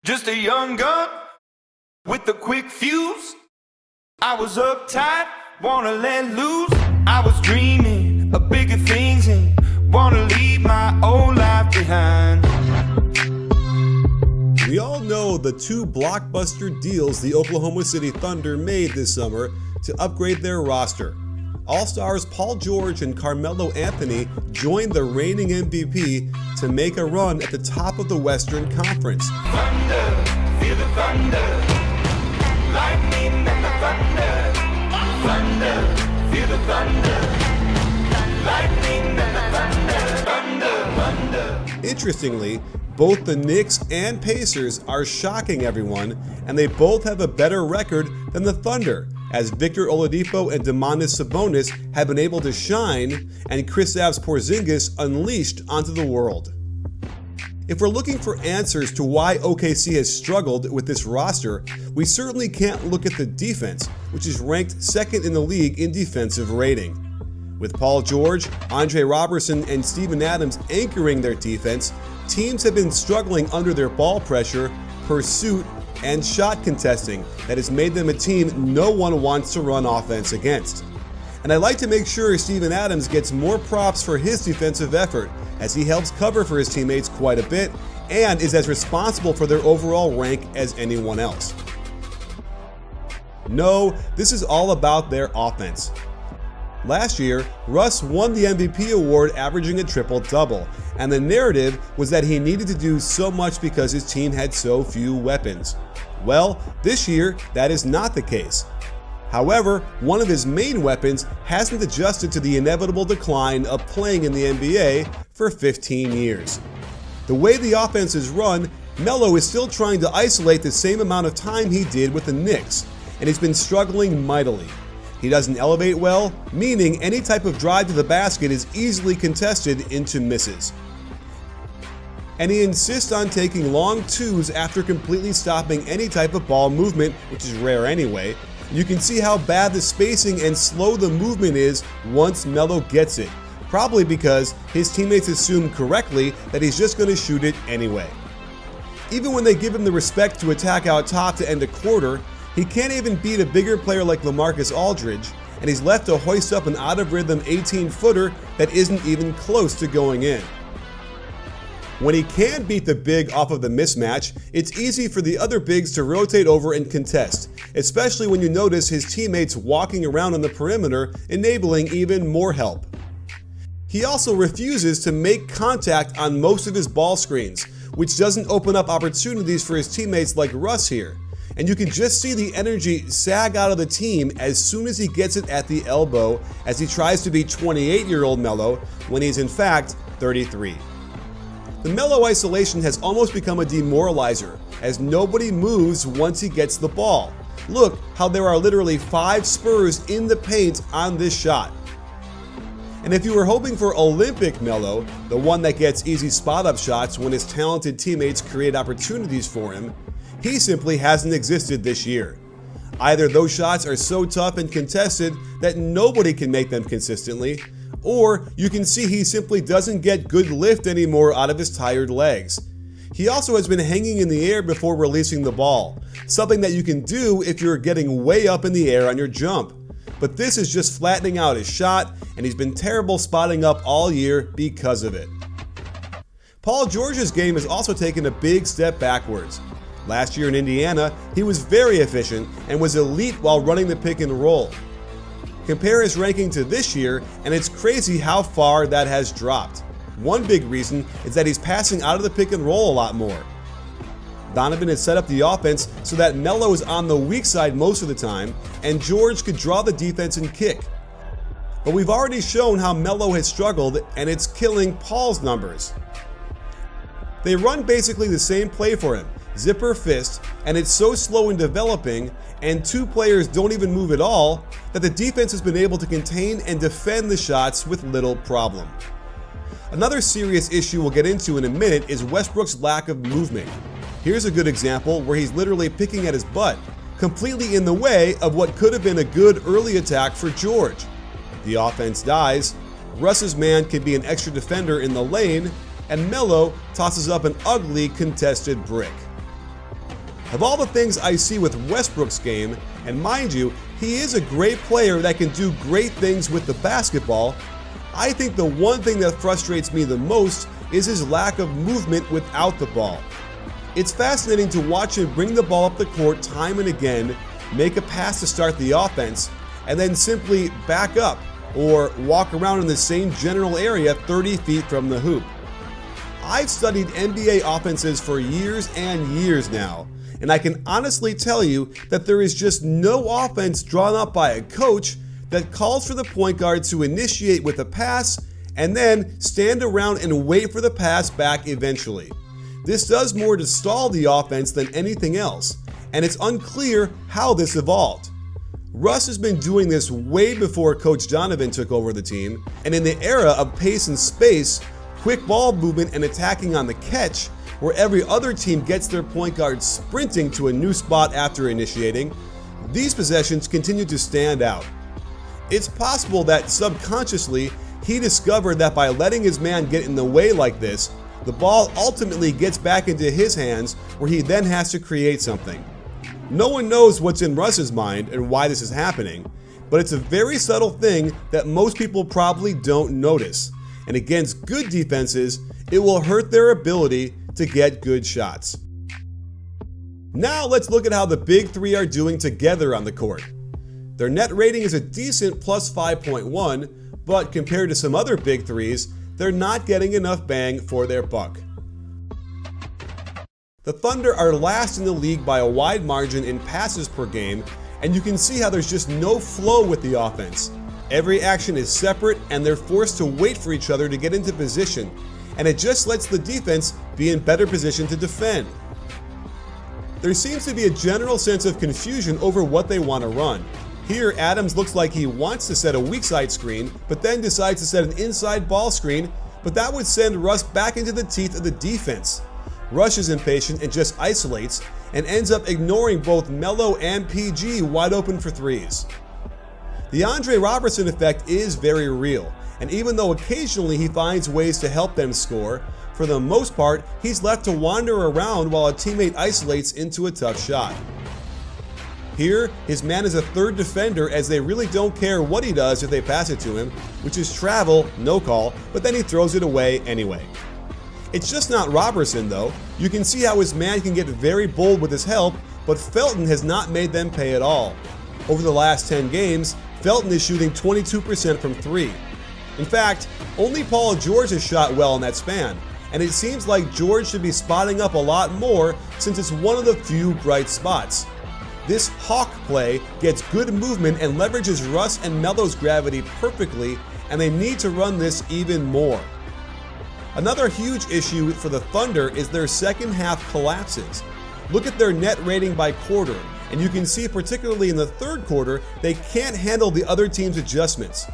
Just a young gun with a quick fuse. I was uptight, wanna let loose. I was dreaming of bigger things and wanna leave my old life behind. We all know the two blockbuster deals the Oklahoma City Thunder made this summer to upgrade their roster. All-stars Paul George and Carmelo Anthony joined the reigning MVP to make a run at the top of the Western Conference. Thunder, feel the thunder. Lightning and the thunder. Thunder, feel the thunder. Lightning and the thunder. Thunder, thunder. Interestingly, both the Knicks and Pacers are shocking everyone, and they both have a better record than the Thunder, as Victor Oladipo and Domantas Sabonis have been able to shine and Kristaps Porzingis unleashed onto the world. If we're looking for answers to why OKC has struggled with this roster, we certainly can't look at the defense, which is ranked second in the league in defensive rating. With Paul George, Andre Robertson, and Steven Adams anchoring their defense, teams have been struggling under their ball pressure, pursuit, and shot contesting that has made them a team no one wants to run offense against. And I'd like to make sure Steven Adams gets more props for his defensive effort, as he helps cover for his teammates quite a bit and is as responsible for their overall rank as anyone else. No, this is all about their offense. Last year, Russ won the MVP award averaging a triple-double, and the narrative was that he needed to do so much because his team had so few weapons. Well, this year, that is not the case. However, one of his main weapons hasn't adjusted to the inevitable decline of playing in the NBA for 15 years. The way the offense is run, Melo is still trying to isolate the same amount of time he did with the Knicks, and he's been struggling mightily. He doesn't elevate well, meaning any type of drive to the basket is easily contested into misses. And he insists on taking long twos after completely stopping any type of ball movement, which is rare anyway. You can see how bad the spacing and slow the movement is once Melo gets it, probably because his teammates assume correctly that he's just going to shoot it anyway. Even when they give him the respect to attack out top to end a quarter, he can't even beat a bigger player like LaMarcus Aldridge, and he's left to hoist up an out-of-rhythm 18-footer that isn't even close to going in. When he can beat the big off of the mismatch, it's easy for the other bigs to rotate over and contest, especially when you notice his teammates walking around on the perimeter, enabling even more help. He also refuses to make contact on most of his ball screens, which doesn't open up opportunities for his teammates like Russ here. And you can just see the energy sag out of the team as soon as he gets it at the elbow, as he tries to be 28-year-old Melo when he's in fact 33. The Melo isolation has almost become a demoralizer, as nobody moves once he gets the ball. Look how there are literally 5 Spurs in the paint on this shot. And if you were hoping for Olympic Melo, the one that gets easy spot-up shots when his talented teammates create opportunities for him, he simply hasn't existed this year. Either those shots are so tough and contested that nobody can make them consistently, or you can see he simply doesn't get good lift anymore out of his tired legs. He also has been hanging in the air before releasing the ball, something that you can do if you're getting way up in the air on your jump. But this is just flattening out his shot, and he's been terrible spotting up all year because of it. Paul George's game has also taken a big step backwards. Last year in Indiana, he was very efficient and was elite while running the pick and roll. Compare his ranking to this year, and it's crazy how far that has dropped. One big reason is that he's passing out of the pick and roll a lot more. Donovan has set up the offense so that Melo is on the weak side most of the time, and George could draw the defense and kick. But we've already shown how Melo has struggled, and it's killing Paul's numbers. They run basically the same play for him, zipper fist, and it's so slow in developing, and 2 players don't even move at all, that the defense has been able to contain and defend the shots with little problem. Another serious issue we'll get into in a minute is Westbrook's lack of movement. Here's a good example where he's literally picking at his butt, completely in the way of what could have been a good early attack for George. The offense dies, Russ's man can be an extra defender in the lane, and Melo tosses up an ugly contested brick. Of all the things I see with Westbrook's game, and mind you, he is a great player that can do great things with the basketball, I think the one thing that frustrates me the most is his lack of movement without the ball. It's fascinating to watch him bring the ball up the court time and again, make a pass to start the offense, and then simply back up or walk around in the same general area 30 feet from the hoop. I've studied NBA offenses for years and years now, and I can honestly tell you that there is just no offense drawn up by a coach that calls for the point guard to initiate with a pass and then stand around and wait for the pass back eventually. This does more to stall the offense than anything else, and it's unclear how this evolved. Russ has been doing this way before Coach Donovan took over the team, and in the era of pace and space, quick ball movement and attacking on the catch, where every other team gets their point guard sprinting to a new spot after initiating, these possessions continue to stand out. It's possible that subconsciously he discovered that by letting his man get in the way like this, the ball ultimately gets back into his hands where he then has to create something. No one knows what's in Russ's mind and why this is happening, but it's a very subtle thing that most people probably don't notice. And against good defenses, it will hurt their ability to get good shots. Now let's look at how the big three are doing together on the court. Their net rating is a decent plus 5.1, but compared to some other big threes, they're not getting enough bang for their buck. The Thunder are last in the league by a wide margin in passes per game, and you can see how there's just no flow with the offense. Every action is separate, and they're forced to wait for each other to get into position, and it just lets the defense be in better position to defend. There seems to be a general sense of confusion over what they want to run. Here, Adams looks like he wants to set a weak side screen, but then decides to set an inside ball screen, but that would send Russ back into the teeth of the defense. Russ is impatient and just isolates, and ends up ignoring both Melo and PG wide open for threes. The Andre Robertson effect is very real, and even though occasionally he finds ways to help them score, for the most part, he's left to wander around while a teammate isolates into a tough shot. Here, his man is a third defender as they really don't care what he does if they pass it to him, which is travel, no call, but then he throws it away anyway. It's just not Robertson though. You can see how his man can get very bold with his help, but Felton has not made them pay at all. Over the last 10 games, Felton is shooting 22% from 3. In fact, only Paul George has shot well in that span, and it seems like George should be spotting up a lot more since it's one of the few bright spots. This hawk play gets good movement and leverages Russ and Melo's gravity perfectly, and they need to run this even more. Another huge issue for the Thunder is their second half collapses. Look at their net rating by quarter, and you can see particularly in the third quarter, they can't handle the other team's adjustments.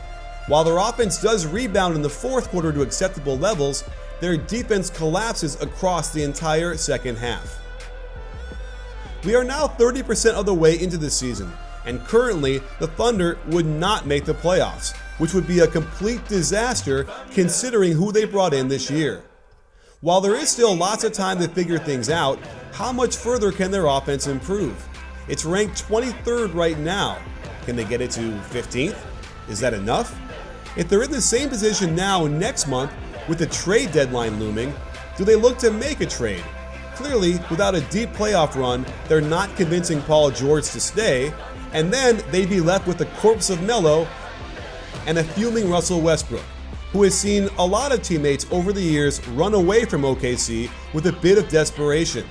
While their offense does rebound in the fourth quarter to acceptable levels, their defense collapses across the entire second half. We are now 30% of the way into the season, and currently the Thunder would not make the playoffs, which would be a complete disaster considering who they brought in this year. While there is still lots of time to figure things out, how much further can their offense improve? It's ranked 23rd right now. Can they get it to 15th? Is that enough? If they're in the same position now next month with the trade deadline looming, do they look to make a trade? Clearly, without a deep playoff run, they're not convincing Paul George to stay, and then they'd be left with the corpse of Melo and a fuming Russell Westbrook, who has seen a lot of teammates over the years run away from OKC with a bit of desperation.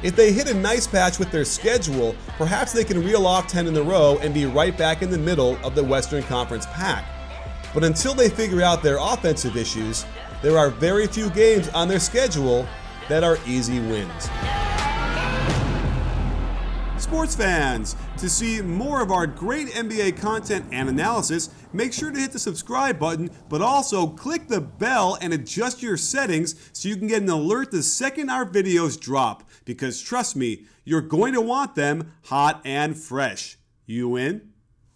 If they hit a nice patch with their schedule, perhaps they can reel off 10 in a row and be right back in the middle of the Western Conference pack. But until they figure out their offensive issues, there are very few games on their schedule that are easy wins. Sports fans, to see more of our great NBA content and analysis, make sure to hit the subscribe button, but also click the bell and adjust your settings so you can get an alert the second our videos drop, because trust me, you're going to want them hot and fresh. You in?